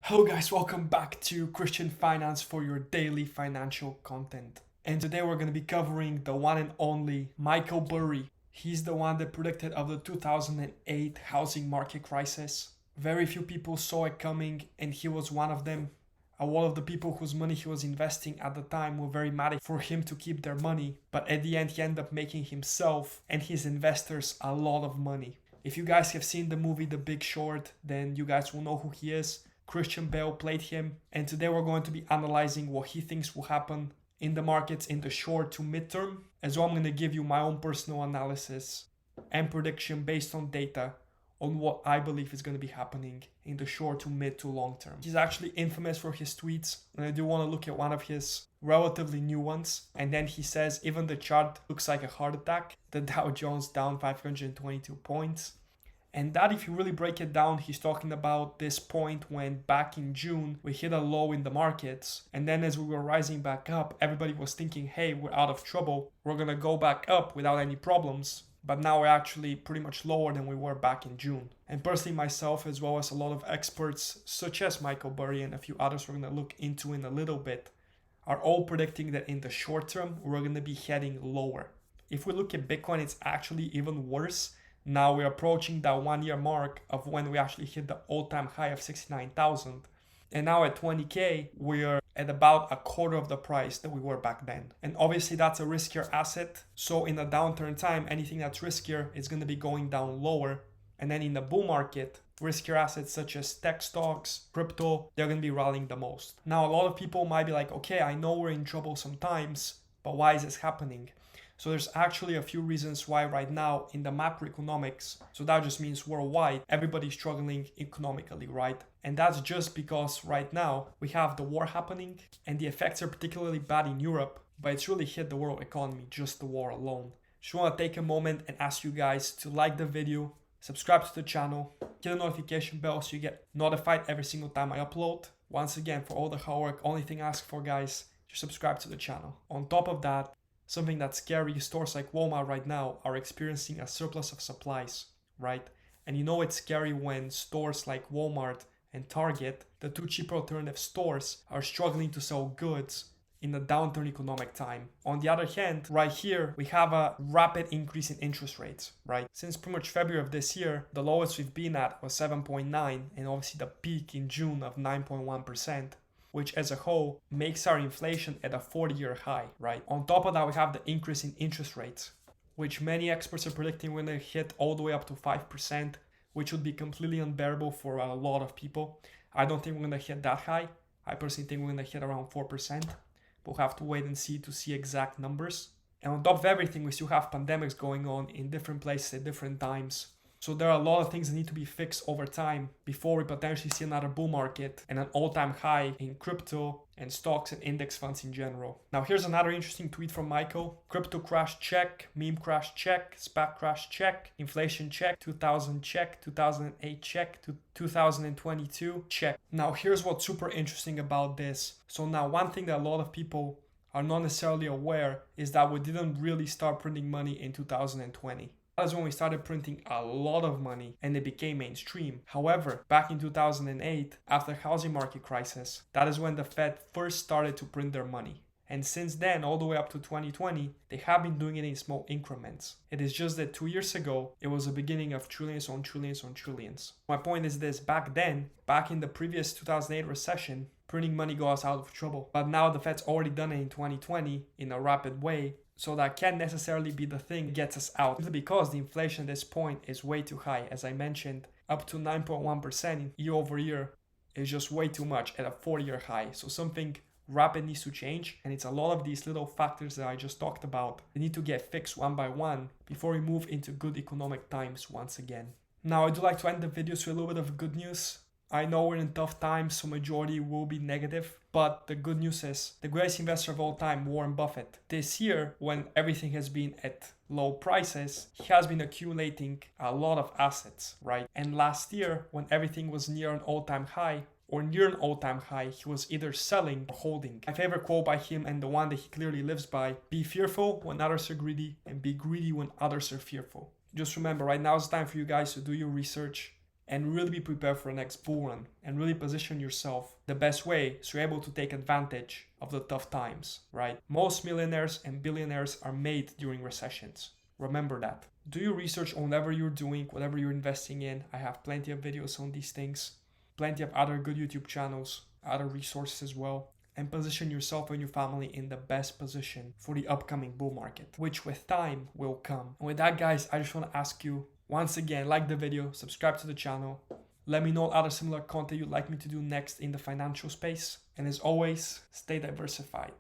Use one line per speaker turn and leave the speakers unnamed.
Hello guys, welcome back to Christian Finance for your daily financial content. And today we're going to be covering the one and only Michael Burry. He's the one that predicted of the 2008 housing market crisis. Very few people saw it coming and he was one of them. A lot of the people whose money he was investing at the time were very mad for him to keep their money. But at the end he ended up making himself and his investors a lot of money. If you guys have seen the movie The Big Short, then you guys will know who he is. Christian Bale played him, and today we're going to be analyzing what he thinks will happen in the markets in the short to midterm. As well, I'm going to give you my own personal analysis and prediction based on data on what I believe is going to be happening in the short to mid to long term. He's actually infamous for his tweets, and I do want to look at one of his relatively new ones. And then he says, even the chart looks like a heart attack. The Dow Jones down 522 points. And that, if you really break it down, he's talking about this point when back in June, we hit a low in the markets. And then as we were rising back up, everybody was thinking, hey, we're out of trouble. We're going to go back up without any problems. But now we're actually pretty much lower than we were back in June. And personally, myself, as well as a lot of experts, such as Michael Burry and a few others we're going to look into in a little bit, are all predicting that in the short term, we're going to be heading lower. If we look at Bitcoin, it's actually even worse. Now we're approaching that 1 year mark of when we actually hit the all-time high of 69,000. And now at 20K, we're at about a quarter of the price that we were back then. And obviously that's a riskier asset. So in a downturn time, anything that's riskier is going to be going down lower. And then in the bull market, riskier assets such as tech stocks, crypto, they're going to be rallying the most. Now, a lot of people might be like, okay, I know we're in trouble sometimes, but why is this happening? So there's actually a few reasons why right now in the macroeconomics, so that just means worldwide, everybody's struggling economically, right? And that's just because right now we have the war happening and the effects are particularly bad in Europe, but it's really hit the world economy, just the war alone. Just want to take a moment and ask you guys to like the video, subscribe to the channel, hit the notification bell so you get notified every single time I upload. Once again, for all the hard work, only thing I ask for, guys, just subscribe to the channel. On top of that, something that's scary, stores like Walmart right now are experiencing a surplus of supplies, right? And you know it's scary when stores like Walmart and Target, the two cheaper alternative stores, are struggling to sell goods in a downturn economic time. On the other hand, right here, we have a rapid increase in interest rates, right? Since pretty much February of this year, the lowest we've been at was 7.9, and obviously the peak in June of 9.1%. Which as a whole makes our inflation at a 40-year high, right? On top of that, we have the increase in interest rates, which many experts are predicting when they hit all the way up to 5%, which would be completely unbearable for a lot of people. I don't think we're going to hit that high. I personally think we're going to hit around 4%. We'll have to wait and see to see exact numbers. And on top of everything, we still have pandemics going on in different places at different times. So there are a lot of things that need to be fixed over time before we potentially see another bull market and an all-time high in crypto and stocks and index funds in general. Now here's another interesting tweet from Michael. Crypto crash check, meme crash check, SPAC crash check, inflation check, 2000 check, 2008 check, 2022 check. Now here's what's super interesting about this. So now one thing that a lot of people are not necessarily aware is that we didn't really start printing money in 2020. That's when we started printing a lot of money and it became mainstream. However, back in 2008, after the housing market crisis, that is when the Fed first started to print their money. And since then, all the way up to 2020, they have been doing it in small increments. It is just that 2 years ago, it was the beginning of trillions on trillions on trillions. My point is this, back then, back in the previous 2008 recession, printing money got us out of trouble. But now the Fed's already done it in 2020 in a rapid way. So that can't necessarily be the thing that gets us out. Simply because the inflation at this point is way too high. As I mentioned, up to 9.1% year over year is just way too much at a 40-year high. So something rapid needs to change. And it's a lot of these little factors that I just talked about. They need to get fixed one by one before we move into good economic times once again. Now, I do like to end the videos with a little bit of good news. I know we're in tough times, so majority will be negative, but the good news is the greatest investor of all time, Warren Buffett, this year, when everything has been at low prices, he has been accumulating a lot of assets, right? And last year, when everything was near an all-time high, or near an all-time high, he was either selling or holding. My favorite quote by him, and the one that he clearly lives by, be fearful when others are greedy, and be greedy when others are fearful. Just remember, right now is the time for you guys to do your research and really be prepared for the next bull run and really position yourself the best way so you're able to take advantage of the tough times, right? Most millionaires and billionaires are made during recessions. Remember that. Do your research on whatever you're doing, whatever you're investing in. I have plenty of videos on these things, plenty of other good YouTube channels, other resources as well, and position yourself and your family in the best position for the upcoming bull market, which with time will come. And with that, guys, I just want to ask you once again, like the video, subscribe to the channel. Let me know other similar content you'd like me to do next in the financial space. And as always, stay diversified.